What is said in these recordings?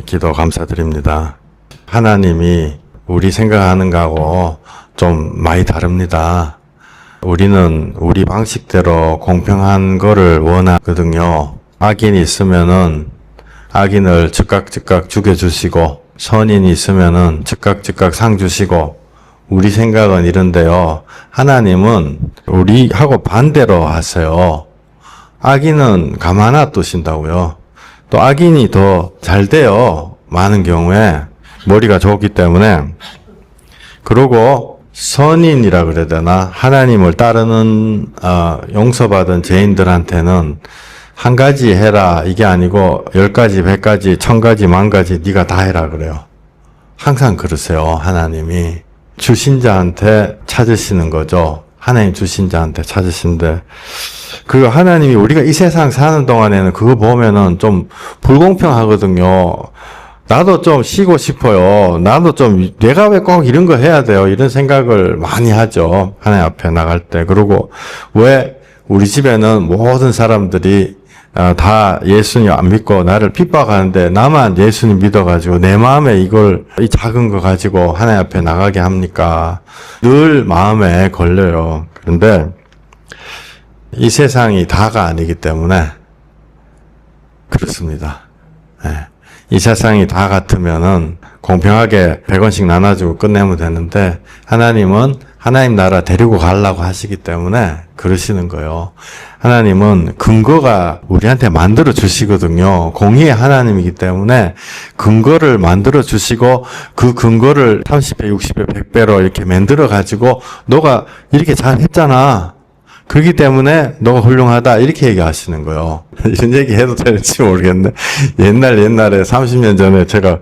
기도 감사드립니다. 하나님이 우리 생각하는 거하고 좀 많이 다릅니다. 우리는 우리 방식대로 공평한 거를 원하거든요. 악인이 있으면은 악인을 즉각 죽여주시고, 선인이 있으면은 즉각 상 주시고, 우리 생각은 이런데요. 하나님은 우리하고 반대로 하세요. 악인은 가만 놔두신다고요. 또 악인이 더 잘 돼요. 많은 경우에 머리가 좋기 때문에. 그리고 선인이라 그래야 되나? 하나님을 따르는 용서받은 죄인들한테는 한 가지 해라 이게 아니고 10가지, 100가지, 1000가지, 10,000가지 네가 다 해라 그래요. 항상 그러세요. 하나님이 주신 자한테 찾으시는 거죠. 하나님 주신 자한테 찾으신데, 그 하나님이 우리가 이 세상 사는 동안에는 그거 보면은 좀 불공평하거든요. 나도 좀 쉬고 싶어요. 나도 좀 내가 왜 꼭 이런 거 해야 돼요. 이런 생각을 많이 하죠. 하나님 앞에 나갈 때. 그리고 왜 우리 집에는 모든 사람들이 다 예수님 안 믿고 나를 핍박하는데 나만 예수님 믿어가지고 내 마음에 이 작은 거 가지고 하나님 앞에 나가게 합니까? 늘 마음에 걸려요. 그런데 이 세상이 다가 아니기 때문에 그렇습니다. 이 세상이 다 같으면은 공평하게 100원씩 나눠주고 끝내면 되는데, 하나님은 하나님 나라 데리고 가려고 하시기 때문에 그러시는 거예요. 하나님은 근거가 우리한테 만들어 주시거든요. 공의의 하나님이기 때문에 근거를 만들어 주시고, 그 근거를 30배, 60배, 100배로 이렇게 만들어 가지고 너가 이렇게 잘 했잖아. 그렇기 때문에 너가 훌륭하다 이렇게 얘기하시는 거예요. 이런 얘기 해도 될지 모르겠네. 옛날에 30년 전에 제가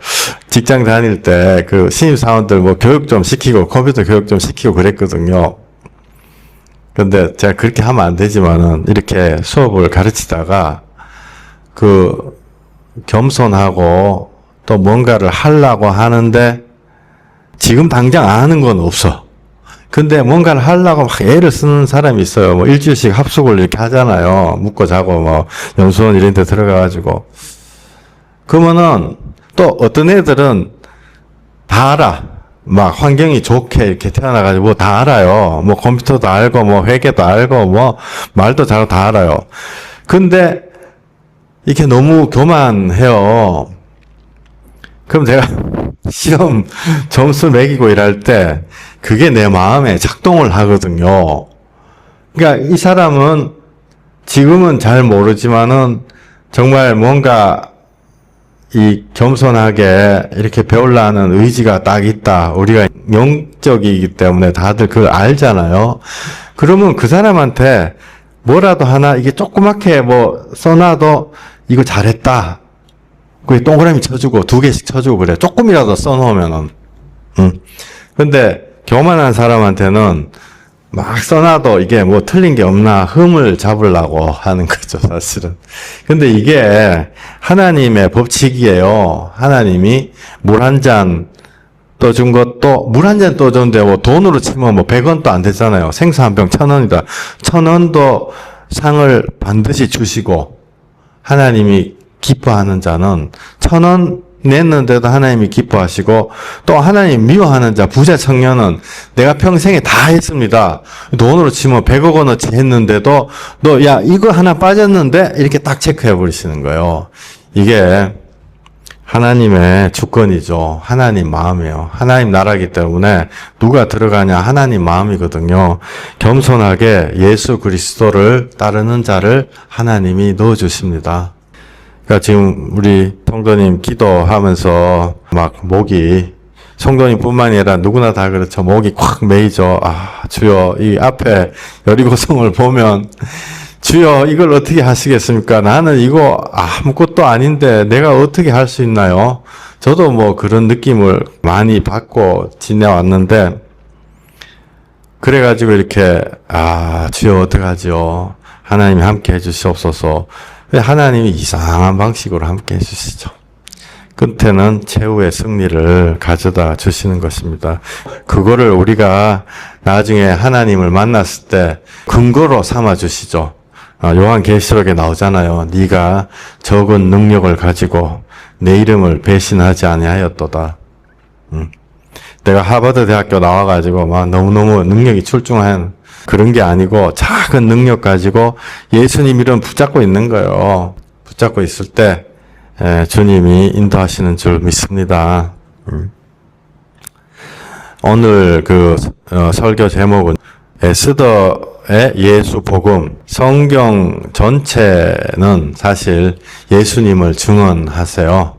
직장 다닐 때 그 신입사원들 뭐 교육 좀 시키고 컴퓨터 교육 좀 시키고 그랬거든요. 근데 제가 그렇게 하면 안 되지만은 이렇게 수업을 가르치다가 그 겸손하고 또 뭔가를 하려고 하는데 지금 당장 안 하는 건 없어. 근데 뭔가를 하려고 막 애를 쓰는 사람이 있어요. 뭐 일주일씩 합숙을 이렇게 하잖아요. 묵고 자고 뭐 연수원 이런 데 들어가가지고. 그러면은 또 어떤 애들은 다 알아. 막 환경이 좋게 이렇게 태어나가지고 뭐 다 알아요. 뭐 컴퓨터도 알고 뭐 회계도 알고 뭐 말도 잘하고 다 알아요. 근데 이렇게 너무 교만해요. 그럼 제가 시험 점수 매기고 일할 때 그게 내 마음에 작동을 하거든요. 그러니까 이 사람은 지금은 잘 모르지만은 정말 뭔가 이 겸손하게 이렇게 배우려는 의지가 딱 있다. 우리가 영적이기 때문에 다들 그걸 알잖아요. 그러면 그 사람한테 뭐라도 하나 이게 조그맣게 뭐 써놔도 이거 잘했다. 그 동그라미 쳐주고 2개씩 쳐주고 그래. 조금이라도 써놓으면은. 근데 교만한 사람한테는 막 써놔도 이게 뭐 틀린 게 없나 흠을 잡으려고 하는 거죠, 사실은. 근데 이게 하나님의 법칙이에요. 하나님이 물 한 잔 떠준 것도, 물 한 잔 떠줬는데 뭐 돈으로 치면 뭐 100원도 안 되잖아요. 생수 한 병 1,000원이다. 1,000원도 상을 반드시 주시고, 하나님이 기뻐하는 자는 1,000원 냈는데도 하나님이 기뻐하시고, 또 하나님 미워하는 자, 부자 청년은 내가 평생에 다 했습니다. 돈으로 치면 100억 원어치 했는데도 너, 야, 이거 하나 빠졌는데? 이렇게 딱 체크해 버리시는 거예요. 이게 하나님의 주권이죠. 하나님 마음이에요. 하나님 나라이기 때문에 누가 들어가냐? 하나님 마음이거든요. 겸손하게 예수 그리스도를 따르는 자를 하나님이 넣어주십니다. 그러니까 지금 우리 성도님 기도하면서 막 목이, 성도님뿐만이 아니라 누구나 다 그렇죠. 목이 콱 메이죠. 아, 주여, 이 앞에 여리고성을 보면 주여 이걸 어떻게 하시겠습니까? 나는 이거 아무것도 아닌데 내가 어떻게 할 수 있나요? 저도 뭐 그런 느낌을 많이 받고 지내왔는데, 그래가지고 이렇게 주여 어떡하지요? 하나님이 함께 해주시옵소서. 하나님이 이상한 방식으로 함께 해주시죠. 끝에는 최후의 승리를 가져다 주시는 것입니다. 그거를 우리가 나중에 하나님을 만났을 때 근거로 삼아 주시죠. 요한계시록에 나오잖아요. 네가 적은 능력을 가지고 내 이름을 배신하지 아니하였도다. 내가 하버드 대학교 나와가지고 막 너무너무 능력이 출중한 그런 게 아니고 작은 능력 가지고 예수님 이름 붙잡고 있는 거예요. 붙잡고 있을 때 주님이 인도하시는 줄 믿습니다. 오늘 설교 제목은 에스더의 예수 복음. 성경 전체는 사실 예수님을 증언하세요.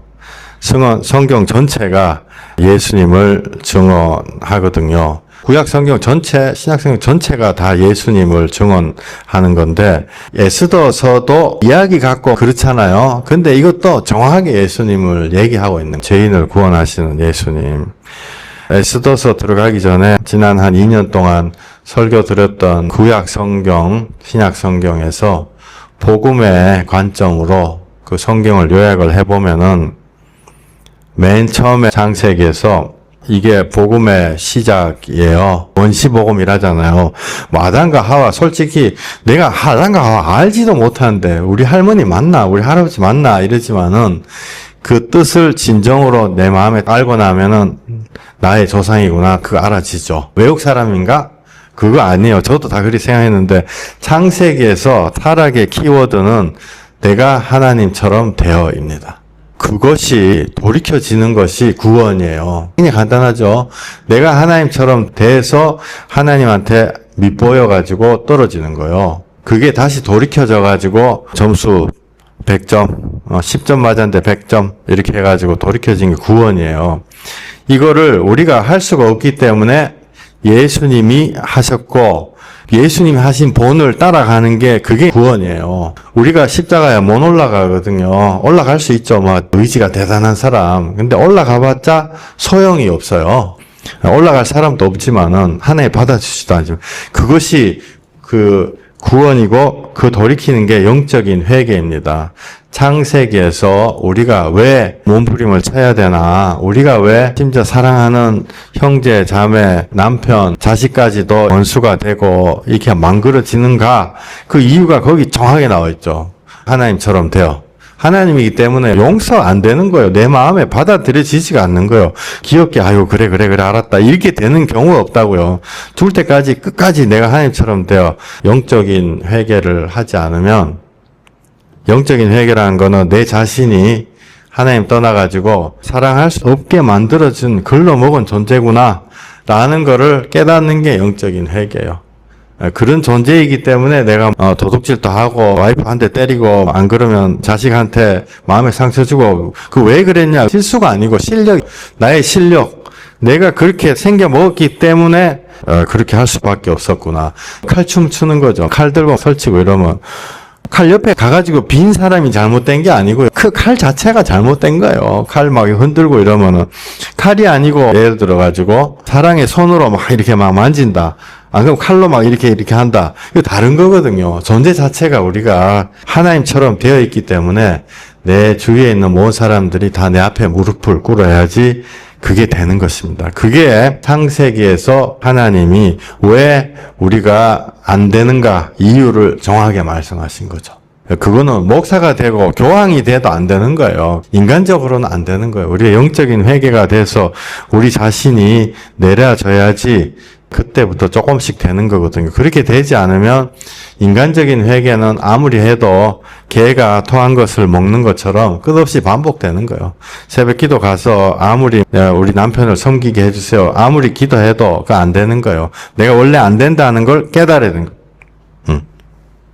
성경 전체가 예수님을 증언하거든요. 구약 성경 전체, 신약 성경 전체가 다 예수님을 증언하는 건데, 에스더서도 이야기 같고 그렇잖아요. 근데 이것도 정확하게 예수님을 얘기하고 있는, 죄인을 구원하시는 예수님. 에스더서 들어가기 전에 지난 한 2년 동안 설교 드렸던 구약 성경, 신약 성경에서 복음의 관점으로 그 성경을 요약을 해보면은 맨 처음에 창세기에서 이게 복음의 시작이에요. 원시복음이라잖아요. 아담과 하와, 솔직히 내가 아담과 하와 알지도 못하는데 우리 할머니 맞나 우리 할아버지 맞나 이러지만은 그 뜻을 진정으로 내 마음에 알고 나면은 나의 조상이구나 그거 알아지죠. 외국 사람인가? 그거 아니에요. 저도 다 그렇게 생각했는데 창세기에서 타락의 키워드는 내가 하나님처럼 되어입니다. 그것이 돌이켜지는 것이 구원이에요. 굉장히 간단하죠. 내가 하나님처럼 돼서 하나님한테 밑보여가지고 떨어지는 거예요. 그게 다시 돌이켜져가지고 점수 100점, 10점 맞았는데 100점 이렇게 해가지고 돌이켜진 게 구원이에요. 이거를 우리가 할 수가 없기 때문에 예수님이 하셨고 예수님이 하신 본을 따라가는 게 그게 구원이에요. 우리가 십자가에 못 올라가거든요. 올라갈 수 있죠. 뭐 의지가 대단한 사람. 근데 올라가봤자 소용이 없어요. 올라갈 사람도 없지만은 하나님 받아주지도 않지만 그것이 구원이고 그 돌이키는 게 영적인 회개입니다. 창세기에서 우리가 왜 몸부림을 쳐야 되나, 우리가 왜 심지어 사랑하는 형제, 자매, 남편, 자식까지도 원수가 되고 이렇게 망그러지는가, 그 이유가 거기 정확하게 나와 있죠. 하나님처럼 되어. 하나님이기 때문에 용서 안 되는 거예요. 내 마음에 받아들여지지가 않는 거예요. 귀엽게 아유 그래 알았다 이렇게 되는 경우가 없다고요. 죽을 때까지 끝까지 내가 하나님처럼 되어 영적인 회개를 하지 않으면, 영적인 회개라는 거는 내 자신이 하나님 떠나가지고 사랑할 수 없게 만들어준 글러먹은 존재구나 라는 거를 깨닫는 게 영적인 회개예요. 그런 존재이기 때문에 내가 도둑질도 하고 와이프 한 대 때리고 안 그러면 자식한테 마음에 상처 주고 그 왜 그랬냐, 실수가 아니고 실력, 나의 실력, 내가 그렇게 생겨 먹었기 때문에 그렇게 할 수밖에 없었구나. 칼춤 추는 거죠. 칼 들고 설치고 이러면 칼 옆에 가가지고 빈 사람이 잘못된 게 아니고요. 그 칼 자체가 잘못된 거예요. 칼 막 흔들고 이러면은 칼이 아니고 예를 들어가지고 사랑의 손으로 막 이렇게 막 만진다. 그럼 칼로 막 이렇게 한다. 이거 다른 거거든요. 존재 자체가 우리가 하나님처럼 되어 있기 때문에 내 주위에 있는 모든 사람들이 다 내 앞에 무릎을 꿇어야지 그게 되는 것입니다. 그게 창세기에서 하나님이 왜 우리가 안 되는가 이유를 정확하게 말씀하신 거죠. 그거는 목사가 되고 교황이 돼도 안 되는 거예요. 인간적으로는 안 되는 거예요. 우리의 영적인 회개가 돼서 우리 자신이 내려져야지 그때부터 조금씩 되는 거거든요. 그렇게 되지 않으면 인간적인 회개는 아무리 해도 개가 토한 것을 먹는 것처럼 끝없이 반복되는 거예요. 새벽 기도 가서 아무리 우리 남편을 섬기게 해주세요. 아무리 기도해도 그거 안 되는 거예요. 내가 원래 안 된다는 걸 깨달아야 되는 거예요.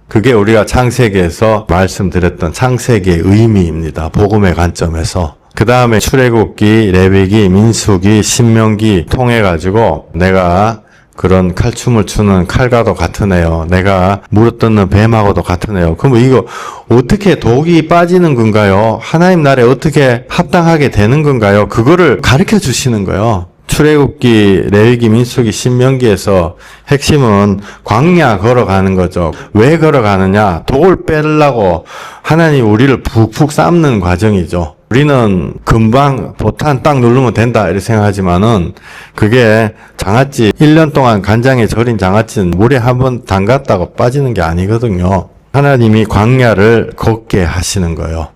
그게 우리가 창세기에서 말씀드렸던 창세기의 의미입니다. 복음의 관점에서. 그 다음에 출애굽기, 레위기, 민수기, 신명기 통해가지고 내가 그런 칼춤을 추는 칼과도 같은 애요. 내가 물어뜯는 뱀하고도 같은 애요. 그럼 이거 어떻게 독이 빠지는 건가요? 하나님 나라에 어떻게 합당하게 되는 건가요? 그거를 가르쳐 주시는 거예요. 출애굽기, 레위기, 민수기, 신명기에서 핵심은 광야 걸어가는 거죠. 왜 걸어가느냐? 독을 빼려고 하나님 우리를 푹푹 삶는 과정이죠. 우리는 금방 보탄 딱 누르면 된다 이렇게 생각하지만은 그게 장아찌 1년 동안 간장에 절인 장아찌는 물에 한번 담갔다고 빠지는 게 아니거든요. 하나님이 광야를 걷게 하시는 거예요.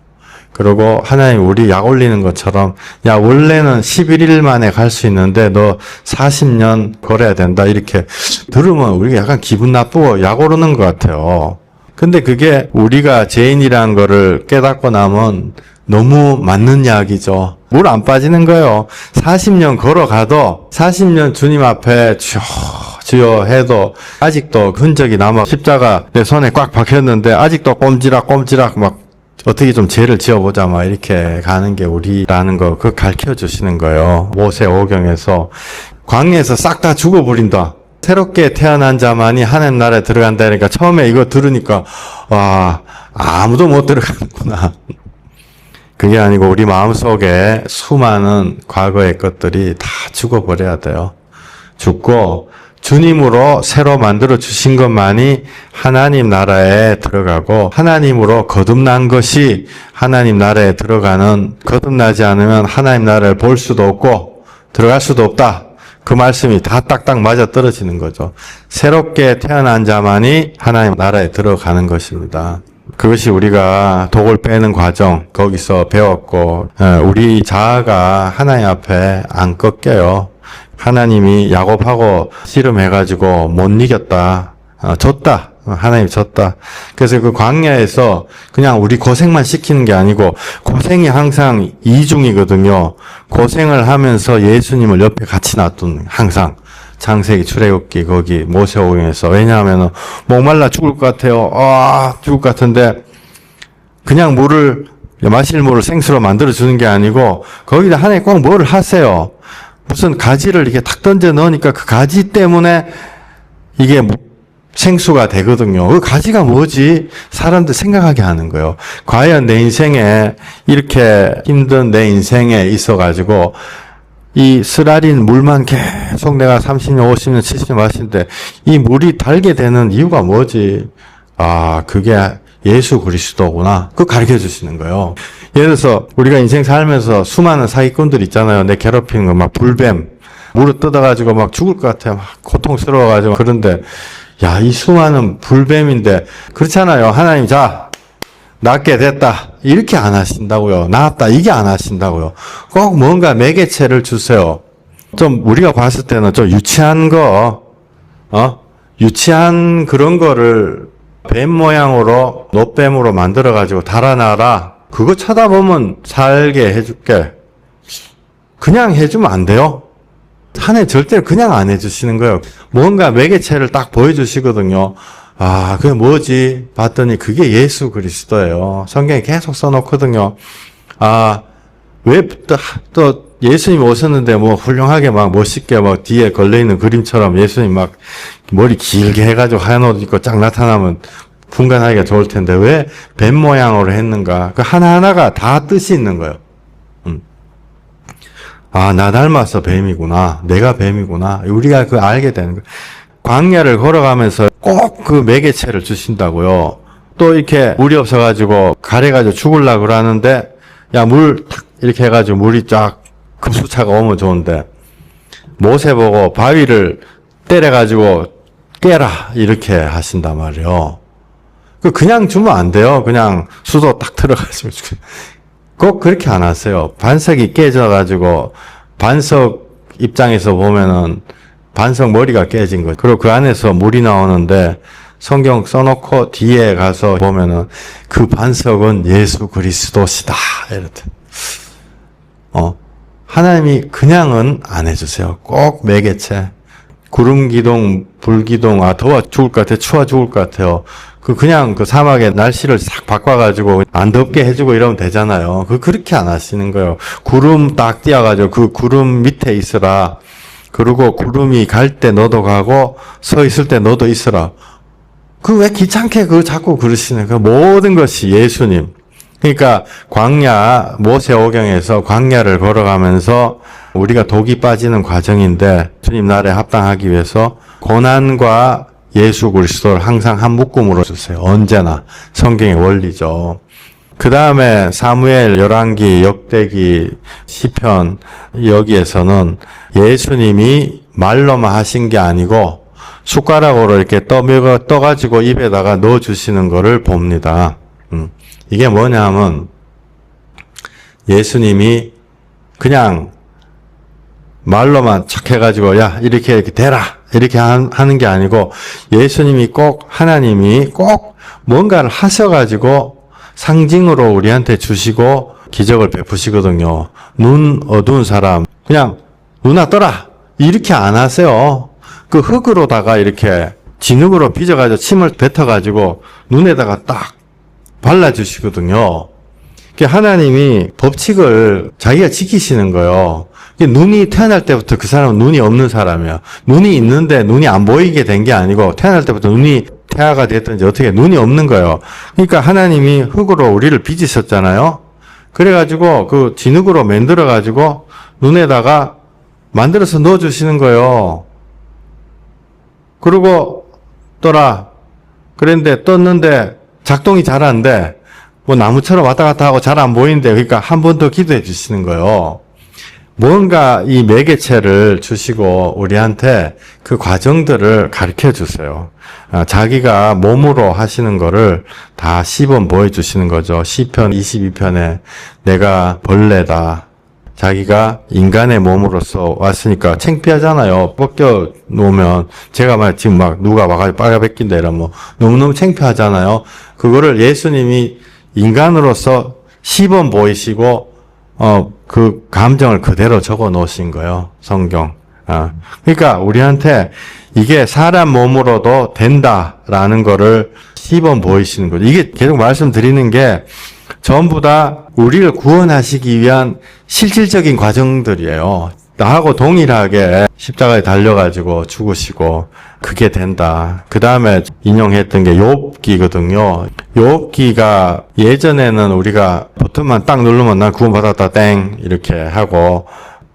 그리고 하나님 우리 약 올리는 것처럼 야 원래는 11일 만에 갈 수 있는데 너 40년 걸어야 된다 이렇게 들으면 우리가 약간 기분 나쁘고 약 오르는 것 같아요. 근데 그게 우리가 죄인이라는 거를 깨닫고 나면 너무 맞는 이야기죠. 물 안 빠지는 거예요. 40년 걸어가도 40년 주님 앞에 주여 해도 아직도 흔적이 남아 십자가 내 손에 꽉 박혔는데 아직도 꼼지락 막 어떻게 좀 죄를 지어보자 막 이렇게 가는 게 우리라는 거 그거 가르쳐 주시는 거예요. 모세 오경에서 광야에서 싹 다 죽어버린다. 새롭게 태어난 자만이 하나님 나라에 들어간다니까 처음에 이거 들으니까 와 아무도 못 들어가는구나. 그게 아니고 우리 마음속에 수많은 과거의 것들이 다 죽어버려야 돼요. 죽고 주님으로 새로 만들어 주신 것만이 하나님 나라에 들어가고 하나님으로 거듭난 것이 하나님 나라에 들어가는 거듭나지 않으면 하나님 나라를 볼 수도 없고 들어갈 수도 없다. 그 말씀이 다 딱딱 맞아 떨어지는 거죠. 새롭게 태어난 자만이 하나님 나라에 들어가는 것입니다. 그것이 우리가 독을 빼는 과정 거기서 배웠고 우리 자아가 하나님 앞에 안 꺾여요. 하나님이 야곱하고 씨름해가지고 못 이겼다. 졌다. 하나님 졌다. 그래서 그 광야에서 그냥 우리 고생만 시키는 게 아니고 고생이 항상 이중이거든요. 고생을 하면서 예수님을 옆에 같이 놔두는 항상. 창세기 출애굽기 거기 모세오경에서 왜냐하면 목말라 죽을 것 같아요. 죽을 것 같은데 그냥 마실 물을 생수로 만들어 주는 게 아니고 거기다 하나님 꼭 뭘 하세요. 무슨 가지를 이렇게 탁 던져 넣으니까 그 가지 때문에 이게 생수가 되거든요. 그 가지가 뭐지? 사람들 생각하게 하는 거예요. 과연 내 인생에 이렇게 힘든 내 인생에 있어가지고 이 쓰라린 물만 계속 내가 30년, 50년, 70년 마시는데 이 물이 달게 되는 이유가 뭐지? 그게 예수 그리스도구나. 그거 가르쳐 주시는 거예요. 예를 들어서 우리가 인생 살면서 수많은 사기꾼들 있잖아요. 내 괴롭히는 거 막 불뱀. 물을 뜯어가지고 막 죽을 것 같아요. 막 고통스러워가지고. 그런데 야, 이 수많은 불뱀인데 그렇잖아요. 하나님 자 낫게 됐다. 이렇게 안 하신다고요. 나았다. 이게 안 하신다고요. 꼭 뭔가 매개체를 주세요. 좀 우리가 봤을 때는 좀 유치한 유치한 그런 거를 뱀 모양으로 노뱀으로 만들어가지고 달아놔라. 그거 쳐다보면 살게 해줄게. 그냥 해주면 안 돼요. 하나님 절대로 그냥 안 해주시는 거예요. 뭔가 매개체를 딱 보여주시거든요. 그게 뭐지? 봤더니 그게 예수 그리스도예요. 성경에 계속 써놓거든요. 왜 또 예수님 오셨는데 뭐 훌륭하게 막 멋있게 막 뒤에 걸려있는 그림처럼 예수님 막 머리 길게 해가지고 하얀 옷 입고 쫙 나타나면 분간하기가 좋을 텐데 왜 뱀 모양으로 했는가? 그 하나하나가 다 뜻이 있는 거예요. 나 닮아서 뱀이구나. 내가 뱀이구나. 우리가 그거 알게 되는 거예요. 광야를 걸어가면서 꼭 그 매개체를 주신다고요. 또 이렇게 물이 없어가지고 가래가지고 죽으려고 그러는데 야, 물 탁 이렇게 해가지고 물이 쫙 급수차가 오면 좋은데 모세 보고 바위를 때려가지고 깨라 이렇게 하신단 말이에요. 그냥 주면 안 돼요. 그냥 수도 딱 들어가지고 꼭 그렇게 안 하세요. 반석이 깨져가지고 반석 입장에서 보면은 반석 머리가 깨진 거죠. 그리고 그 안에서 물이 나오는데 성경 써놓고 뒤에 가서 보면은 그 반석은 예수 그리스도시다. 이렇게. 하나님이 그냥은 안 해주세요. 꼭 매개체. 구름 기둥, 불 기둥, 더워 죽을 것 같아, 추워 죽을 것 같아요. 그냥 그 사막의 날씨를 싹 바꿔가지고 안 덥게 해주고 이러면 되잖아요. 그렇게 안 하시는 거예요. 구름 딱 띄어가지고 그 구름 밑에 있으라. 그리고 구름이 갈 때 너도 가고 서 있을 때 너도 있으라. 왜 귀찮게 자꾸 그러시는 그 모든 것이 예수님. 그러니까 광야 모세오경에서 광야를 걸어가면서 우리가 독이 빠지는 과정인데 주님 나라에 합당하기 위해서 고난과 예수 그리스도를 항상 한 묶음으로 주세요. 언제나 성경의 원리죠. 그 다음에 사무엘, 열왕기, 역대기, 시편 여기에서는 예수님이 말로만 하신 게 아니고 숟가락으로 이렇게 떠가지고 입에다가 넣어주시는 거를 봅니다. 이게 뭐냐면 예수님이 그냥 말로만 척 해가지고 야 이렇게 대라 이렇게 하는 게 아니고 예수님이 꼭 하나님이 꼭 뭔가를 하셔가지고 상징으로 우리한테 주시고 기적을 베푸시거든요. 눈 어두운 사람 그냥 눈아 떠라 이렇게 안 하세요. 그 흙으로다가 이렇게 진흙으로 빚어가지고 침을 뱉어가지고 눈에다가 딱 발라주시거든요. 하나님이 법칙을 자기가 지키시는 거예요. 눈이 태어날 때부터 그 사람은 눈이 없는 사람이야. 눈이 있는데 눈이 안 보이게 된 게 아니고 태어날 때부터 눈이 태아가 됐든지 어떻게 눈이 없는 거예요. 그러니까 하나님이 흙으로 우리를 빚으셨잖아요. 그래가지고 그 진흙으로 만들어가지고 눈에다가 만들어서 넣어주시는 거예요. 그리고 떠라. 그랬는데 떴는데 작동이 잘 안 돼. 뭐 나무처럼 왔다 갔다 하고 잘 안 보이는데 그러니까 한 번 더 기도해 주시는 거예요. 뭔가 이 매개체를 주시고 우리한테 그 과정들을 가르쳐 주세요. 자기가 몸으로 하시는 거를 다 시범 보여주시는 거죠. 시편 22편에 내가 벌레다. 자기가 인간의 몸으로서 왔으니까 창피하잖아요. 벗겨 놓으면 제가 지금 누가 와가지고 빨아벗긴다 이러면 너무너무 창피하잖아요. 그거를 예수님이 인간으로서 시범 보이시고 그 감정을 그대로 적어 놓으신 거예요. 성경. 그러니까 우리한테 이게 사람 몸으로도 된다라는 거를 시범 보이시는 거죠. 이게 계속 말씀드리는 게 전부 다 우리를 구원하시기 위한 실질적인 과정들이에요. 나하고 동일하게 십자가에 달려가지고 죽으시고 그게 된다. 그 다음에 인용했던 게 욥기거든요. 욥기가 예전에는 우리가 버튼만 딱 누르면 난 구원받았다 땡 이렇게 하고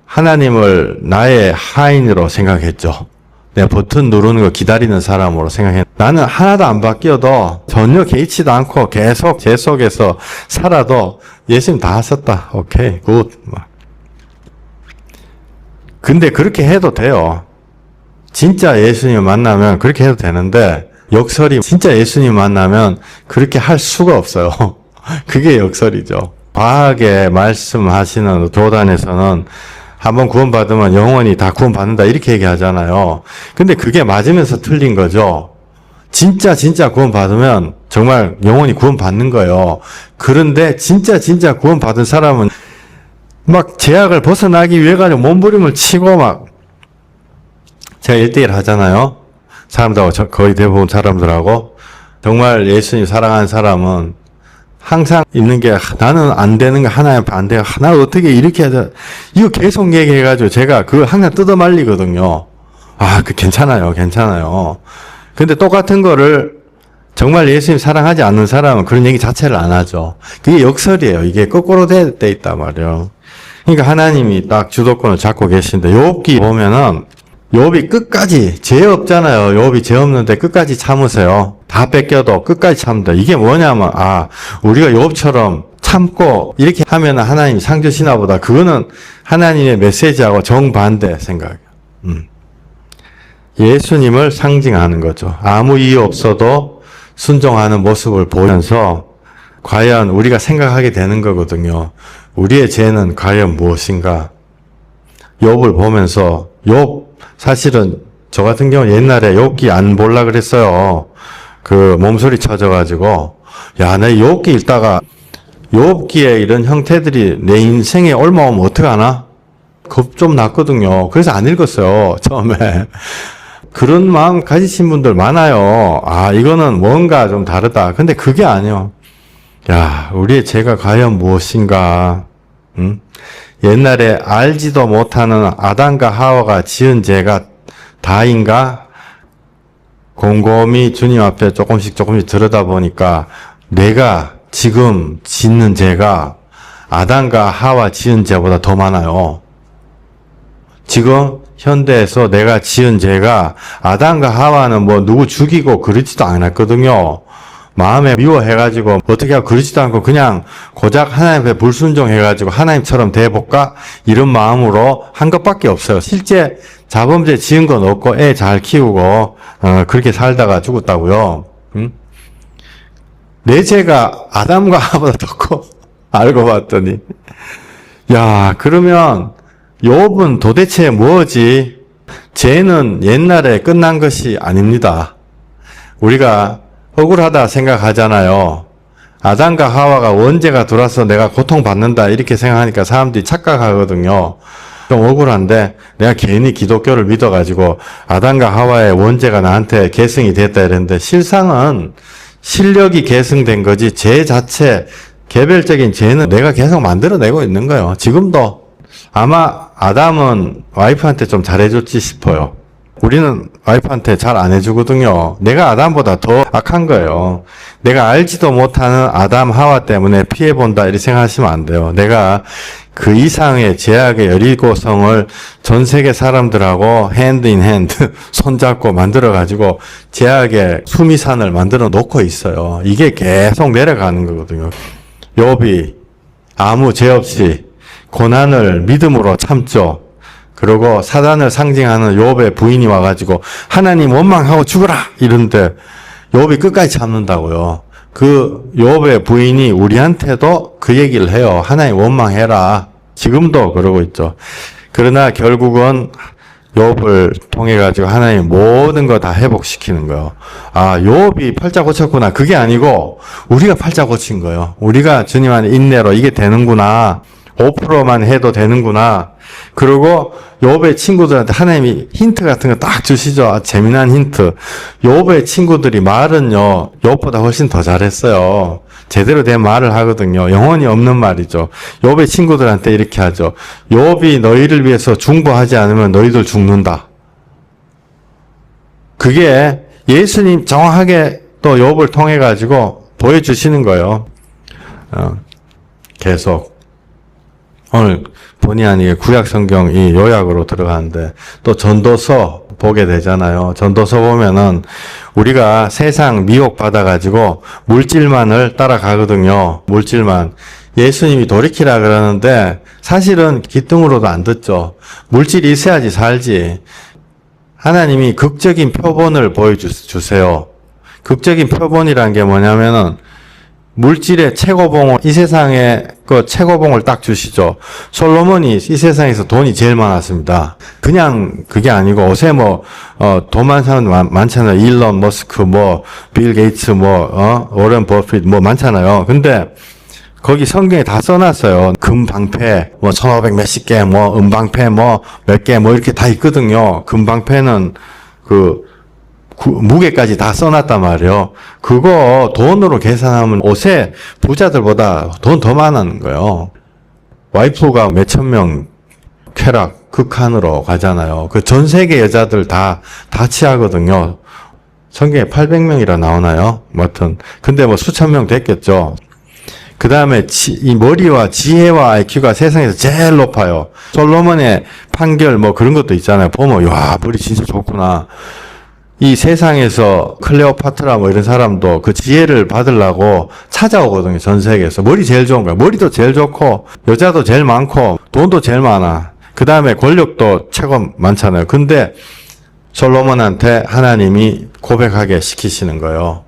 하나님을 나의 하인으로 생각했죠. 내가 버튼 누르는 거 기다리는 사람으로 생각했는데 나는 하나도 안 바뀌어도 전혀 개의치도 않고 계속 제 속에서 살아도 예수님 다 하셨다. 오케이 굿. 근데 그렇게 해도 돼요. 진짜 예수님 만나면 그렇게 해도 되는데 역설이 진짜 예수님 만나면 그렇게 할 수가 없어요. 그게 역설이죠. 과하게 말씀하시는 교단에서는 한번 구원받으면 영원히 다 구원받는다 이렇게 얘기하잖아요. 근데 그게 맞으면서 틀린 거죠. 진짜 구원받으면 정말 영원히 구원받는 거예요. 그런데 진짜 구원받은 사람은 막 제약을 벗어나기 위해 가지고 몸부림을 치고 막 제가 1대1 하잖아요. 사람들하고 거의 대부분 사람들하고 정말 예수님 사랑하는 사람은 항상 있는 게 나는 안 되는 거 하나에 반대가 나 어떻게 이렇게 하자 이거 계속 얘기해가지고 제가 그거 항상 뜯어말리거든요. 그 괜찮아요. 근데 똑같은 거를 정말 예수님 사랑하지 않는 사람은 그런 얘기 자체를 안 하죠. 그게 역설이에요. 이게 거꾸로 돼 있단 말이에요. 그러니까 하나님이 딱 주도권을 잡고 계신데 욥기 보면은 욥이 끝까지 죄 없잖아요. 욥이 죄 없는데 끝까지 참으세요. 다 뺏겨도 끝까지 참는다. 이게 뭐냐면 우리가 욥처럼 참고 이렇게 하면 하나님이 상 주시나 보다. 그거는 하나님의 메시지하고 정반대 생각이에요. 예수님을 상징하는 거죠. 아무 이유 없어도 순종하는 모습을 보면서 과연 우리가 생각하게 되는 거거든요. 우리의 죄는 과연 무엇인가? 욥을 보면서 사실은 저 같은 경우는 옛날에 욥기 안 볼라 그랬어요. 그 몸소리 쳐져가지고 야, 내 욥기 읽다가 욥기에 이런 형태들이 내 인생에 올라오면 어떡하나? 겁 좀 났거든요. 그래서 안 읽었어요. 처음에. 그런 마음 가지신 분들 많아요. 이거는 뭔가 좀 다르다. 근데 그게 아니요. 야, 우리의 죄가 과연 무엇인가? 옛날에 알지도 못하는 아담과 하와가 지은 죄가 다인가? 곰곰이 주님 앞에 조금씩 들여다보니까 내가 지금 짓는 죄가 아담과 하와 지은 죄보다 더 많아요. 지금 현대에서 내가 지은 죄가 아담과 하와는 뭐 누구 죽이고 그러지도 않았거든요. 마음에 미워해가지고 어떻게 하고 그러지도 않고 그냥 고작 하나님 앞에 불순종해가지고 하나님처럼 돼볼까? 이런 마음으로 한 것밖에 없어요. 실제 자범죄 지은 건 없고 애 잘 키우고 그렇게 살다가 죽었다고요. 응? 내 죄가 아담과 하와보다 더 커. 알고 봤더니 야, 그러면 욥은 도대체 뭐지? 죄는 옛날에 끝난 것이 아닙니다. 우리가 억울하다 생각하잖아요. 아담과 하와가 원죄가 들어와서 내가 고통받는다 이렇게 생각하니까 사람들이 착각하거든요. 좀 억울한데 내가 괜히 기독교를 믿어가지고 아담과 하와의 원죄가 나한테 계승이 됐다 이랬는데 실상은 실력이 계승된 거지 죄 자체 개별적인 죄는 내가 계속 만들어내고 있는 거예요. 지금도 아마 아담은 와이프한테 좀 잘해줬지 싶어요. 우리는 와이프한테 잘 안 해주거든요. 내가 아담보다 더 악한 거예요. 내가 알지도 못하는 아담 하와 때문에 피해본다 이렇게 생각하시면 안 돼요. 내가 그 이상의 제약의 여리고성을 전 세계 사람들하고 핸드 인 핸드 손잡고 만들어가지고 제약의 수미산을 만들어 놓고 있어요. 이게 계속 내려가는 거거든요. 욥이 아무 죄 없이 고난을 믿음으로 참죠. 그리고 사단을 상징하는 욥의 부인이 와가지고 하나님 원망하고 죽어라 이런데 욥이 끝까지 참는다고요. 그 욥의 부인이 우리한테도 그 얘기를 해요. 하나님 원망해라. 지금도 그러고 있죠. 그러나 결국은 욥을 통해 가지고 하나님 모든 거 다 회복시키는 거예요. 아, 욥이 팔자 고쳤구나. 그게 아니고 우리가 팔자 고친 거예요. 우리가 주님 안에 인내로 이게 되는구나. 5%만 해도 되는구나. 그리고 욥의 친구들한테 하나님이 힌트 같은 거 딱 주시죠. 아, 재미난 힌트. 욥의 친구들이 말은요, 욥보다 훨씬 더 잘했어요. 제대로 된 말을 하거든요. 영혼이 없는 말이죠. 욥의 친구들한테 이렇게 하죠. 욥이 너희를 위해서 중보하지 않으면 너희들 죽는다. 그게 예수님 정확하게 또 욥을 통해 가지고 보여주시는 거예요. 계속. 오늘 본의 아니게 구약 성경 이 요약으로 들어가는데 또 전도서 보게 되잖아요. 전도서 보면은 우리가 세상 미혹 받아가지고 물질만을 따라가거든요. 물질만. 예수님이 돌이키라 그러는데 사실은 기뚱으로도 안 듣죠. 물질이 있어야지 살지. 하나님이 극적인 표본을 보여주세요. 극적인 표본이란 게 뭐냐면은 물질의 최고봉을 이 세상에 그 최고봉을 딱 주시죠. 솔로몬이 이 세상에서 돈이 제일 많았습니다. 그냥 그게 아니고 요새 돈 많은 사람 많잖아요. 일론 머스크 빌 게이츠 워렌 버핏 많잖아요. 근데 거기 성경에 다 써놨어요. 금방패 1500 몇십 개 은방패 몇 개 이렇게 다 있거든요. 금방패는 무게까지 다 써놨단 말이에요. 그거 돈으로 계산하면 옷에 부자들보다 돈 더 많은 거예요. 와이프가 몇천 명 쾌락, 극한으로 가잖아요. 그 전 세계 여자들 다 취하거든요. 성경에 800명이라 나오나요? 아무튼. 근데 수천 명 됐겠죠. 그 다음에 이 머리와 지혜와 IQ가 세상에서 제일 높아요. 솔로몬의 판결 그런 것도 있잖아요. 보면, 와, 머리 진짜 좋구나. 이 세상에서 클레오파트라 이런 사람도 그 지혜를 받으려고 찾아오거든요. 전 세계에서. 머리 제일 좋은 거야. 머리도 제일 좋고 여자도 제일 많고 돈도 제일 많아. 그 다음에 권력도 최고 많잖아요. 근데 솔로몬한테 하나님이 고백하게 시키시는 거예요.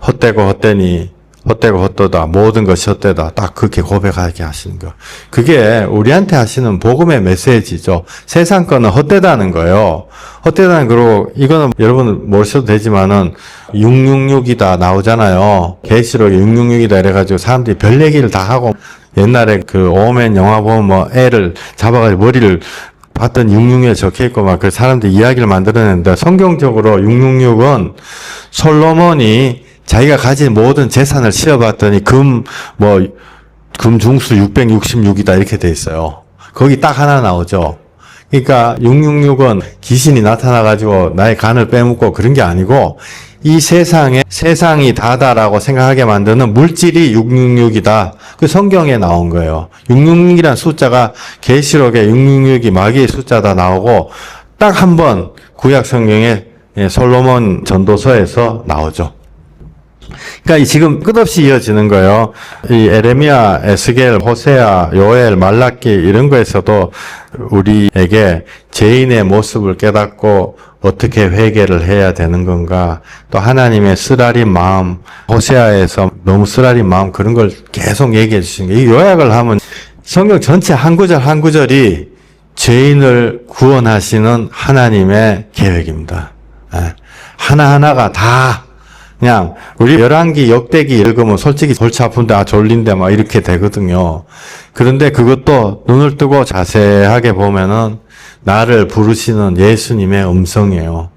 헛되고 헛되니 헛되고 헛되다. 모든 것이 헛되다. 딱 그렇게 고백하게 하시는 거. 그게 우리한테 하시는 복음의 메시지죠. 세상 거는 헛되다는 거예요. 헛되다는 거로 이거는 여러분 모르셔도 되지만은 666이다 나오잖아요. 계시록에 666이다 이래가지고 사람들이 별 얘기를 다 하고 옛날에 그 오맨 영화 보면 애를 잡아가지고 머리를 봤던 666에 적혀있고 그 사람들이 이야기를 만들어냈는데 성경적으로 666은 솔로몬이 자기가 가진 모든 재산을 씌어봤더니 금 중수 666이다 이렇게 돼 있어요. 거기 딱 하나 나오죠. 그러니까 666은 귀신이 나타나가지고 나의 간을 빼먹고 그런 게 아니고 이 세상에 세상이 다다라고 생각하게 만드는 물질이 666이다. 그 성경에 나온 거예요. 666이란 숫자가 계시록에 666이 마귀의 숫자다 나오고 딱 한 번 구약 성경에 솔로몬 전도서에서 나오죠. 그러니까 지금 끝없이 이어지는 거예요. 이 에레미야, 에스겔, 호세아, 요엘, 말라기 이런 거에서도 우리에게 죄인의 모습을 깨닫고 어떻게 회개를 해야 되는 건가, 또 하나님의 쓰라린 마음, 호세아에서 너무 쓰라린 마음 그런 걸 계속 얘기해 주신 거예요. 이 요약을 하면 성경 전체 한 구절 한 구절이 죄인을 구원하시는 하나님의 계획입니다. 하나하나가 다 그냥 우리 열왕기 역대기 읽으면 솔직히 골치 아픈데 졸린데 막 이렇게 되거든요. 그런데 그것도 눈을 뜨고 자세하게 보면은 나를 부르시는 예수님의 음성이에요.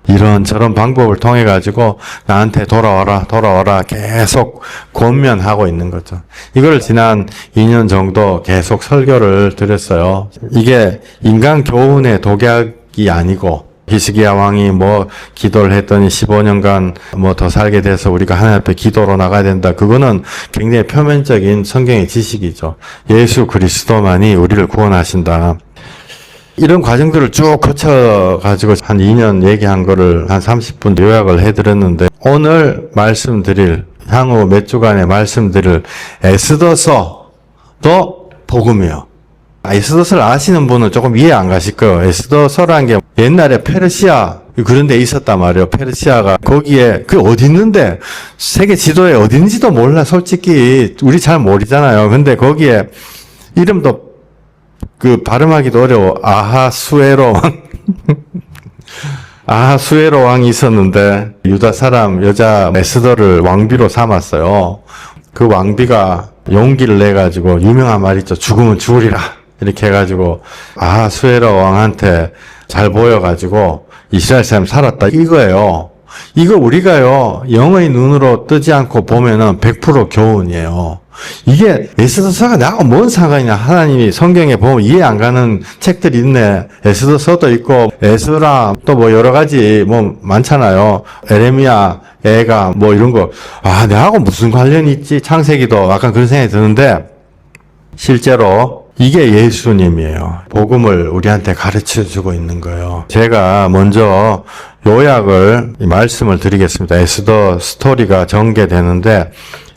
이런저런 방법을 통해 가지고 나한테 돌아와라 계속 권면하고 있는 거죠. 이걸 지난 2년 정도 계속 설교를 드렸어요. 이게 인간 교훈의 독약이 아니고 히스기야 왕이 기도를 했더니 15년간 더 살게 돼서 우리가 하나님 앞에 기도로 나가야 된다. 그거는 굉장히 표면적인 성경의 지식이죠. 예수 그리스도만이 우리를 구원하신다. 이런 과정들을 쭉 거쳐가지고 한 2년 얘기한 거를 한 30분 요약을 해드렸는데, 오늘 말씀드릴, 향후 몇 주간에 말씀드릴 에스더서도 복음이에요. 에스더서를 아시는 분은 조금 이해 안 가실 거예요. 에스더서라는 게 옛날에 페르시아 그런 데 있었단 말이에요. 페르시아가 거기에 그 어디 있는데 세계 지도에 어디 있는지도 몰라. 솔직히 우리 잘 모르잖아요. 근데 거기에 이름도 그 발음하기도 어려워. 아하수에로 왕 아하수에로 왕이 있었는데 유다 사람 여자 에스더를 왕비로 삼았어요. 그 왕비가 용기를 내 가지고 유명한 말 있죠. 죽으면 죽으리라. 이렇게 해가지고 아하수에로 왕한테 잘 보여가지고 이스라엘 사람 살았다 이거예요. 이거 우리가요 영의 눈으로 뜨지 않고 보면은 100% 교훈이에요. 이게 에스더서가 나하고 뭔 상관이냐. 하나님이 성경에 보면 이해 안 가는 책들이 있네. 에스더서도 있고 에스라 또 여러 가지 많잖아요. 에레미야, 애가 이런 거 내하고 무슨 관련이 있지? 창세기도 약간 그런 생각이 드는데 실제로 이게 예수님이에요. 복음을 우리한테 가르쳐주고 있는 거예요. 제가 먼저 요약을 말씀을 드리겠습니다. 에스더 스토리가 전개되는데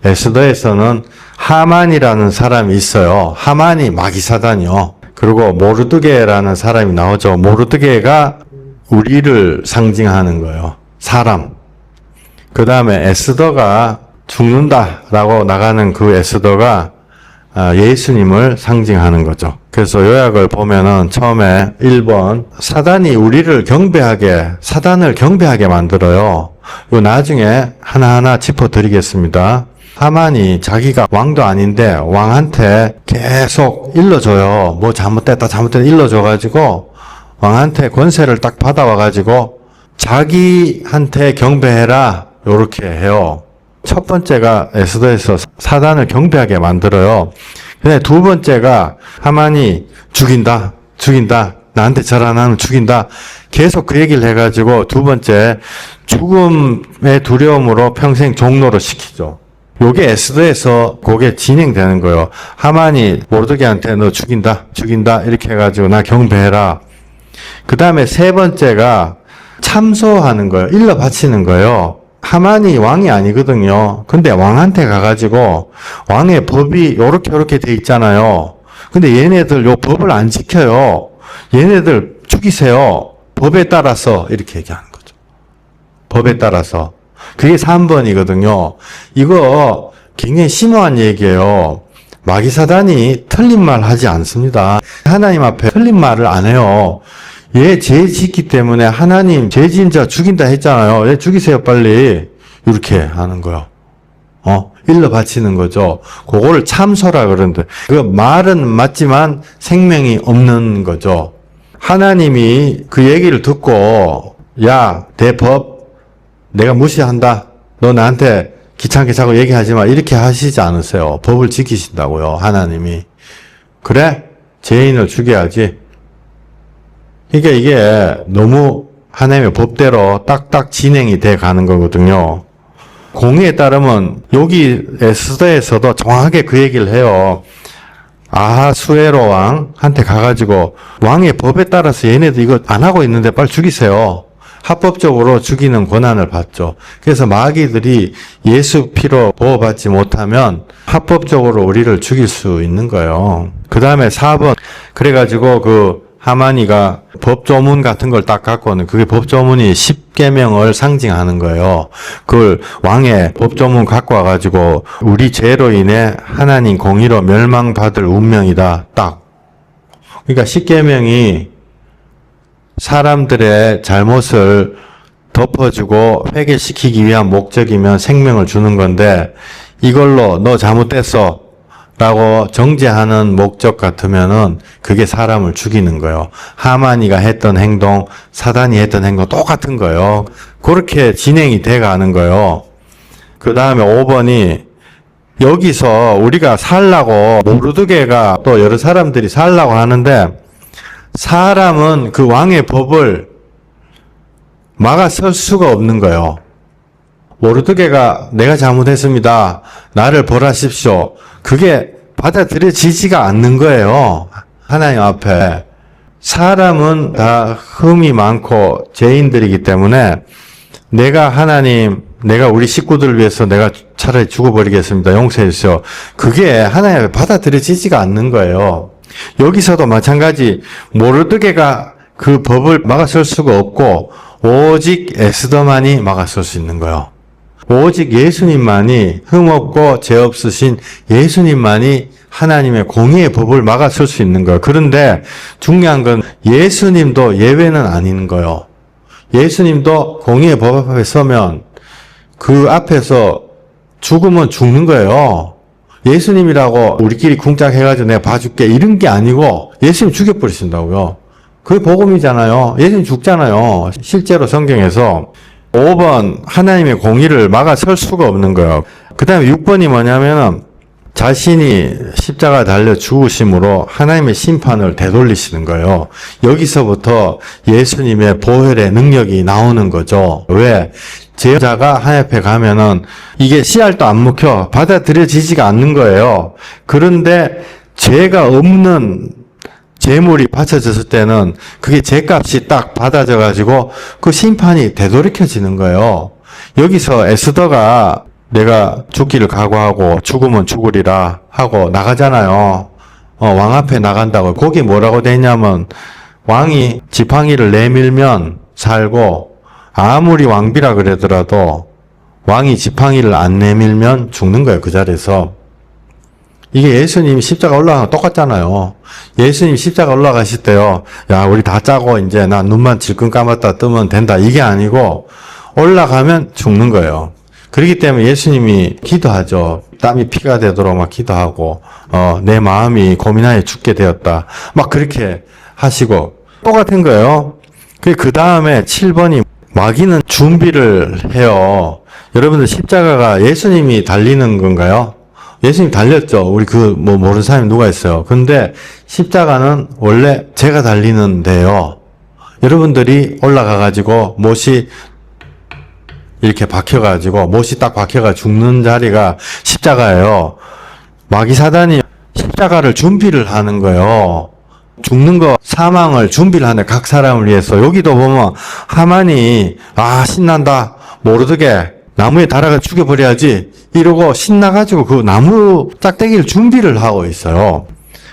에스더에서는 하만이라는 사람이 있어요. 하만이 마귀사단이요. 그리고 모르드게라는 사람이 나오죠. 모르드게가 우리를 상징하는 거예요. 사람. 그 다음에 에스더가 죽는다라고 나가는 그 에스더가 예수님을 상징하는 거죠. 그래서 요약을 보면은 처음에 1번 사단을 경배하게 만들어요. 이 나중에 하나하나 짚어드리겠습니다. 하만이 자기가 왕도 아닌데 왕한테 계속 일러줘요. 잘못됐다 일러줘가지고 왕한테 권세를 딱 받아와가지고 자기한테 경배해라 요렇게 해요. 첫 번째가 에스더에서 사단을 경배하게 만들어요. 근데 두 번째가 하만이 죽인다. 나한테 절 안 하면 죽인다. 계속 그 얘기를 해가지고 두 번째 죽음의 두려움으로 평생 종로로 시키죠. 요게 에스더에서 그게 진행되는 거예요. 하만이 모르드게한테 너 죽인다 이렇게 해가지고 나 경배해라. 그 다음에 세 번째가 참소하는 거예요. 일러 바치는 거예요. 하만이 왕이 아니거든요. 근데 왕한테 가가지고 왕의 법이 요렇게 돼 있잖아요. 근데 얘네들 요 법을 안 지켜요. 얘네들 죽이세요. 법에 따라서 이렇게 얘기하는 거죠. 법에 따라서. 그게 3번이거든요. 이거 굉장히 심오한 얘기예요. 마귀사단이 틀린 말 하지 않습니다. 하나님 앞에 틀린 말을 안 해요. 얘 죄 짓기 때문에 하나님 죄 지은 자 죽인다 했잖아요. 얘 죽이세요 빨리. 이렇게 하는 거요. 일러 바치는 거죠. 그거를 참소라 그러는데 그 말은 맞지만 생명이 없는 거죠. 하나님이 그 얘기를 듣고 야, 내 법 내가 무시한다. 너 나한테 귀찮게 자꾸 얘기하지 마. 이렇게 하시지 않으세요. 법을 지키신다고요. 하나님이. 그래? 죄인을 죽여야지. 그러니까 이게 너무 하나님의 법대로 딱딱 진행이 돼 가는 거거든요. 공의에 따르면 여기 에스더에서도 정확하게 그 얘기를 해요. 아하수에로 왕한테 가가지고 왕의 법에 따라서 얘네들 이거 안 하고 있는데 빨리 죽이세요. 합법적으로 죽이는 권한을 받죠. 그래서 마귀들이 예수 피로 보호받지 못하면 합법적으로 우리를 죽일 수 있는 거예요. 그 다음에 4번. 그래가지고 그 하만이가 법조문 같은 걸 딱 갖고는 그게 법조문이 10계명을 상징하는 거예요. 그걸 왕의 법조문 갖고 와가지고 우리 죄로 인해 하나님 공의로 멸망받을 운명이다. 딱. 그러니까 10계명이 사람들의 잘못을 덮어주고 회개시키기 위한 목적이면 생명을 주는 건데 이걸로 너 잘못됐어 라고 정죄하는 목적 같으면은 그게 사람을 죽이는 거예요. 하만이가 했던 행동, 사단이 했던 행동 똑같은 거예요. 그렇게 진행이 돼 가는 거예요. 그 다음에 5번이 여기서 우리가 살라고 모르드게가 또 여러 사람들이 살라고 하는데 사람은 그 왕의 법을 막아설 수가 없는 거예요. 모르드게가 내가 잘못했습니다. 나를 벌하십시오. 그게 받아들여지지가 않는 거예요. 하나님 앞에. 사람은 다 흠이 많고 죄인들이기 때문에 내가 우리 식구들을 위해서 내가 차라리 죽어버리겠습니다. 용서해 주세요. 그게 하나님 앞에 받아들여지지가 않는 거예요. 여기서도 마찬가지 모르드게가 그 법을 막아설 수가 없고 오직 에스더만이 막아설 수 있는 거예요. 오직 예수님만이 흠없고 죄 없으신 예수님만이 하나님의 공의의 법을 막아설 수 있는 거예요. 그런데 중요한 건 예수님도 예외는 아닌 거예요. 예수님도 공의의 법 앞에 서면 그 앞에서 죽으면 죽는 거예요. 예수님이라고 우리끼리 쿵짝 해가지고 내가 봐줄게 이런 게 아니고 예수님 죽여버리신다고요. 그게 복음이잖아요. 예수님 죽잖아요. 실제로 성경에서 5번 하나님의 공의를 막아설 수가 없는 거예요. 그 다음에 6번이 뭐냐면은 자신이 십자가 달려 죽으심으로 하나님의 심판을 되돌리시는 거예요. 여기서부터 예수님의 보혈의 능력이 나오는 거죠. 왜? 제자가 하나님 앞에 가면은 이게 씨알도 안 먹혀 받아들여지지가 않는 거예요. 그런데 죄가 없는 제물이 바쳐졌을 때는 그게 죄값이 딱 받아져 가지고 그 심판이 되돌이켜지는 거예요. 여기서 에스더가 내가 죽기를 각오하고 죽으면 죽으리라 하고 나가잖아요. 왕 앞에 나간다고. 거기 뭐라고 돼 있냐면 왕이 지팡이를 내밀면 살고 아무리 왕비라 그러더라도 왕이 지팡이를 안 내밀면 죽는 거예요. 그 자리에서. 이게 예수님이 십자가 올라가는 거 똑같잖아요. 예수님 십자가 올라가실 때요. 야, 우리 다 짜고 이제 나 눈만 질끈 감았다 뜨면 된다. 이게 아니고 올라가면 죽는 거예요. 그렇기 때문에 예수님이 기도하죠. 땀이 피가 되도록 막 기도하고 내 마음이 고민하여 죽게 되었다. 막 그렇게 하시고 똑같은 거예요. 그 다음에 7번이 마귀는 준비를 해요. 여러분들 십자가가 예수님이 달리는 건가요? 예수님 달렸죠. 우리 모르는 사람이 누가 있어요. 근데 십자가는 원래 제가 달리는데요. 여러분들이 올라가가지고 못이 이렇게 박혀가지고 못이 딱 박혀가 죽는 자리가 십자가예요. 마귀 사단이 십자가를 준비를 하는 거예요. 죽는 거, 사망을 준비를 하네. 각 사람을 위해서. 여기도 보면 하만이 신난다. 모르드게 나무에 달아가 죽여버려야지. 이러고 신나가지고 그 나무 짝대기를 준비를 하고 있어요.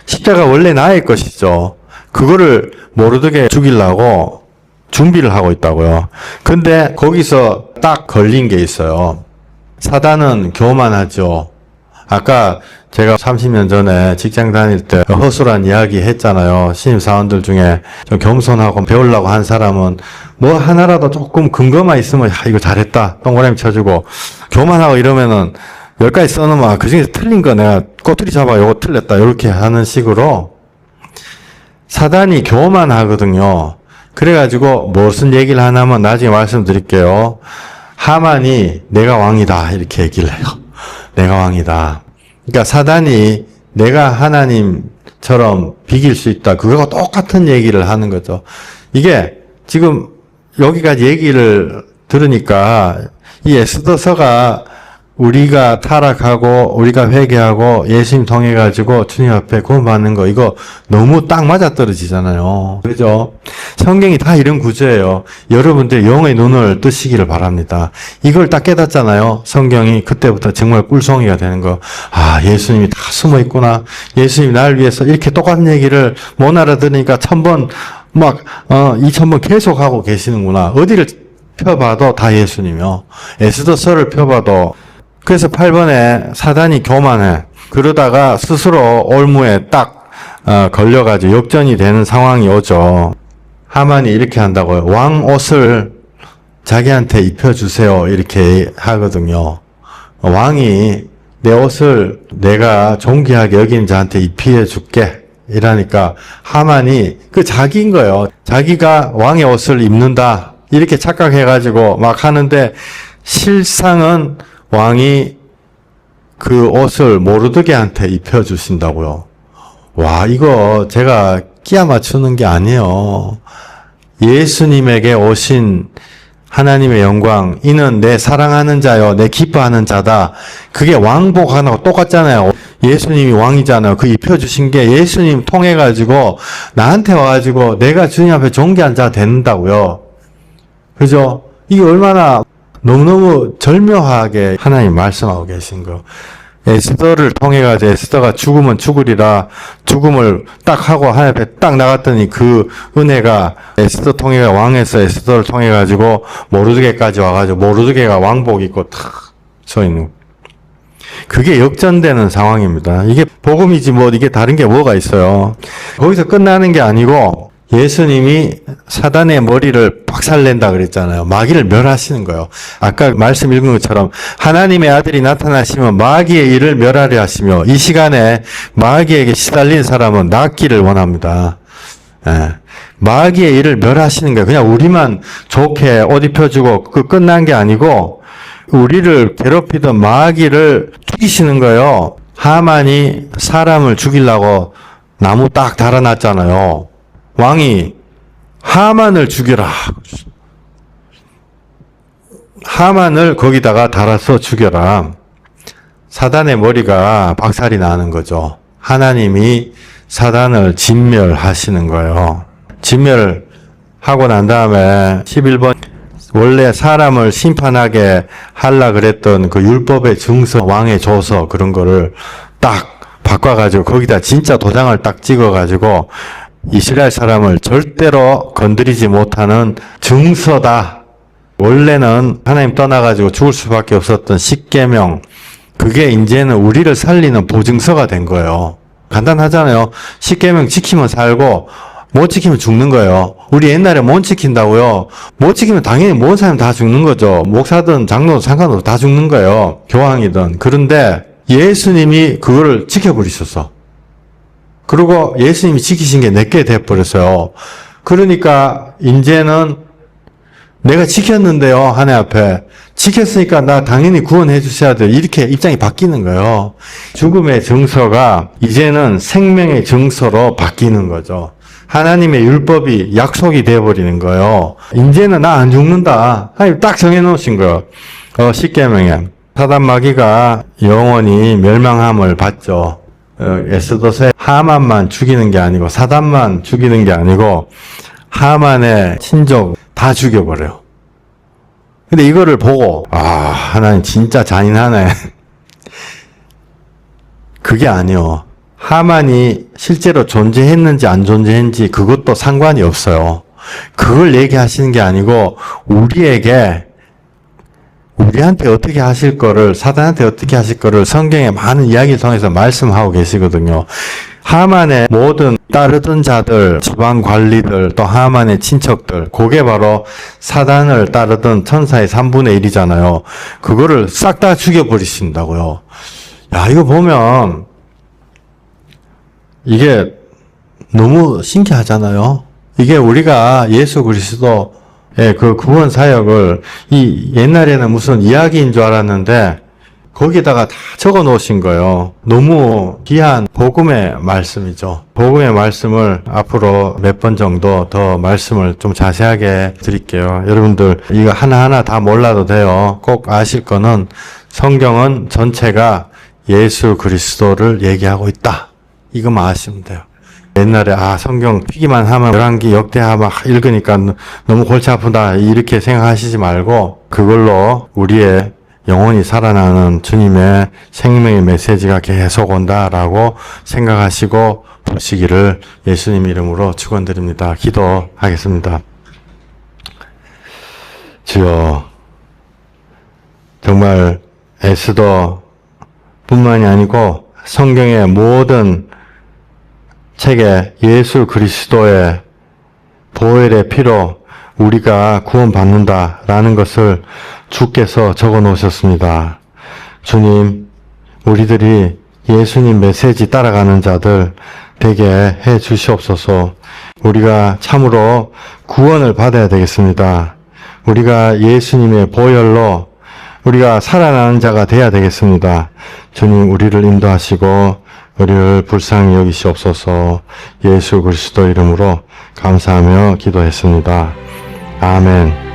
십자가 원래 나의 것이죠. 그거를 모르드게 죽이려고 준비를 하고 있다고요. 근데 거기서 딱 걸린 게 있어요. 사단은 교만하죠. 아까 제가 30년 전에 직장 다닐 때 허술한 이야기 했잖아요. 신입사원들 중에 좀 겸손하고 배우려고 한 사람은 뭐 하나라도 조금 근거만 있으면 이거 잘했다. 동그라미 쳐주고 교만하고 이러면은 10가지 써놓으면 그중에서 틀린 거 내가 꼬투리 잡아 요거 틀렸다. 이렇게 하는 식으로 사단이 교만하거든요. 그래가지고 무슨 얘기를 하냐면 나중에 말씀드릴게요. 하만이 내가 왕이다 이렇게 얘기를 해요. 내가 왕이다. 그러니까 사단이 내가 하나님처럼 비길 수 있다. 그거와 똑같은 얘기를 하는 거죠. 이게 지금 여기까지 얘기를 들으니까 이 에스더서가 우리가 타락하고 우리가 회개하고 예수님 통해 가지고 주님 앞에 구원받는 거 이거 너무 딱 맞아떨어지잖아요. 그죠? 성경이 다 이런 구조예요. 여러분들 영의 눈을 뜨시기를 바랍니다. 이걸 딱 깨닫잖아요. 성경이 그때부터 정말 꿀송이가 되는 거. 아, 예수님이 다 숨어 있구나. 예수님이 나를 위해서 이렇게 똑같은 얘기를 못 알아들으니까 1000번 2000번 계속 하고 계시는구나. 어디를 펴봐도 다 예수님이요. 에스더서를 펴봐도. 그래서 8번에 사단이 교만해. 그러다가 스스로 올무에 딱 걸려가지고 역전이 되는 상황이 오죠. 하만이 이렇게 한다고요. 왕 옷을 자기한테 입혀주세요. 이렇게 하거든요. 왕이 내 옷을 내가 존귀하게 여긴 자한테 입혀줄게. 이러니까 하만이 그 자기인 거예요. 자기가 왕의 옷을 입는다. 이렇게 착각해가지고 막 하는데 실상은 왕이 그 옷을 모르드게한테 입혀주신다고요. 와, 이거 제가 끼워 맞추는 게 아니에요. 예수님에게 오신 하나님의 영광, 이는 내 사랑하는 자요, 내 기뻐하는 자다. 그게 왕복 하나가 똑같잖아요. 예수님이 왕이잖아요. 그 입혀주신 게 예수님 통해가지고 나한테 와가지고 내가 주님 앞에 존귀한 자 된다고요. 그죠? 이게 얼마나 너무너무 절묘하게 하나님 말씀하고 계신 거. 에스더를 통해가지고 에스더가 죽으면 죽으리라 죽음을 딱 하고 하나님 앞에 딱 나갔더니 그 은혜가 에스더 통해 왕에서 에스더를 통해가지고 모르드게까지 와가지고 모르드게가 왕복 입고 탁 서 있는. 그게 역전되는 상황입니다. 이게 복음이지 뭐 이게 다른 게 뭐가 있어요. 거기서 끝나는 게 아니고 예수님이 사단의 머리를 박살낸다 그랬잖아요. 마귀를 멸하시는 거예요. 아까 말씀 읽은 것처럼 하나님의 아들이 나타나시면 마귀의 일을 멸하려 하시며 이 시간에 마귀에게 시달린 사람은 낫기를 원합니다. 예. 마귀의 일을 멸하시는 거예요. 그냥 우리만 좋게 옷 입혀주고 그 끝난 게 아니고 우리를 괴롭히던 마귀를 죽이시는 거예요. 하만이 사람을 죽이려고 나무 딱 달아놨잖아요. 왕이 하만을 죽여라. 하만을 거기다가 달아서 죽여라. 사단의 머리가 박살이 나는 거죠. 하나님이 사단을 진멸하시는 거예요. 진멸하고 난 다음에 11번 원래 사람을 심판하게 하려 그랬던 그 율법의 증서 왕에 줘서 그런 거를 딱 바꿔가지고 거기다 진짜 도장을 딱 찍어가지고 이스라엘 사람을 절대로 건드리지 못하는 증서다. 원래는 하나님 떠나가지고 죽을 수밖에 없었던 십계명, 그게 이제는 우리를 살리는 보증서가 된 거예요. 간단하잖아요. 십계명 지키면 살고 못 지키면 죽는 거예요. 우리 옛날에 못 지킨다고요. 못 지키면 당연히 모든 사람 다 죽는 거죠. 목사든 장로든 상관없어 다 죽는 거예요. 교황이든. 그런데 예수님이 그거를 지켜버리셨어. 그리고 예수님이 지키신 게 내게 돼버렸어요. 그러니까 이제는 내가 지켰는데요. 하나님 앞에. 지켰으니까 나 당연히 구원해 주셔야 돼요. 이렇게 입장이 바뀌는 거예요. 죽음의 증서가 이제는 생명의 증서로 바뀌는 거죠. 하나님의 율법이 약속이 되어버리는 거예요. 이제는 나 안 죽는다. 하나님 딱 정해놓으신 거예요. 십계명에. 사단 마귀가 영원히 멸망함을 받죠. 에스더서에 하만만 죽이는 게 아니고 사단만 죽이는 게 아니고 하만의 친족 다 죽여버려요. 근데 이거를 보고 하나님 진짜 잔인하네. 그게 아니요. 하만이 실제로 존재했는지 안 존재했는지 그것도 상관이 없어요. 그걸 얘기하시는 게 아니고 우리한테 어떻게 하실 거를, 사단한테 어떻게 하실 거를 성경의 많은 이야기를 통해서 말씀하고 계시거든요. 하만의 모든 따르던 자들, 지방 관리들, 또 하만의 친척들, 그게 바로 사단을 따르던 천사의 3분의 1이잖아요. 그거를 싹 다 죽여버리신다고요. 야, 이거 보면 이게 너무 신기하잖아요. 이게 우리가 예수 그리스도 그 구원 사역을 옛날에는 무슨 이야기인 줄 알았는데 거기다가 다 적어 놓으신 거예요. 너무 귀한 복음의 말씀이죠. 복음의 말씀을 앞으로 몇 번 정도 더 말씀을 좀 자세하게 드릴게요. 여러분들 이거 하나하나 다 몰라도 돼요. 꼭 아실 거는 성경은 전체가 예수 그리스도를 얘기하고 있다. 이거만 아시면 돼요. 옛날에 성경 피기만 하면 열왕기 역대하 막 읽으니까 너무 골치 아프다 이렇게 생각하시지 말고 그걸로 우리의 영혼이 살아나는 주님의 생명의 메시지가 계속 온다라고 생각하시고 보시기를 예수님 이름으로 축원드립니다. 기도하겠습니다. 주여, 정말 에스더 뿐만이 아니고 성경의 모든 책에 예수 그리스도의 보혈의 피로 우리가 구원받는다라는 것을 주께서 적어 놓으셨습니다. 주님, 우리들이 예수님 메시지 따라가는 자들 되게 해 주시옵소서. 우리가 참으로 구원을 받아야 되겠습니다. 우리가 예수님의 보혈로 우리가 살아나는 자가 되어야 되겠습니다. 주님, 우리를 인도하시고 우리를 불쌍히 여기시옵소서. 예수 그리스도 이름으로 감사하며 기도했습니다. 아멘.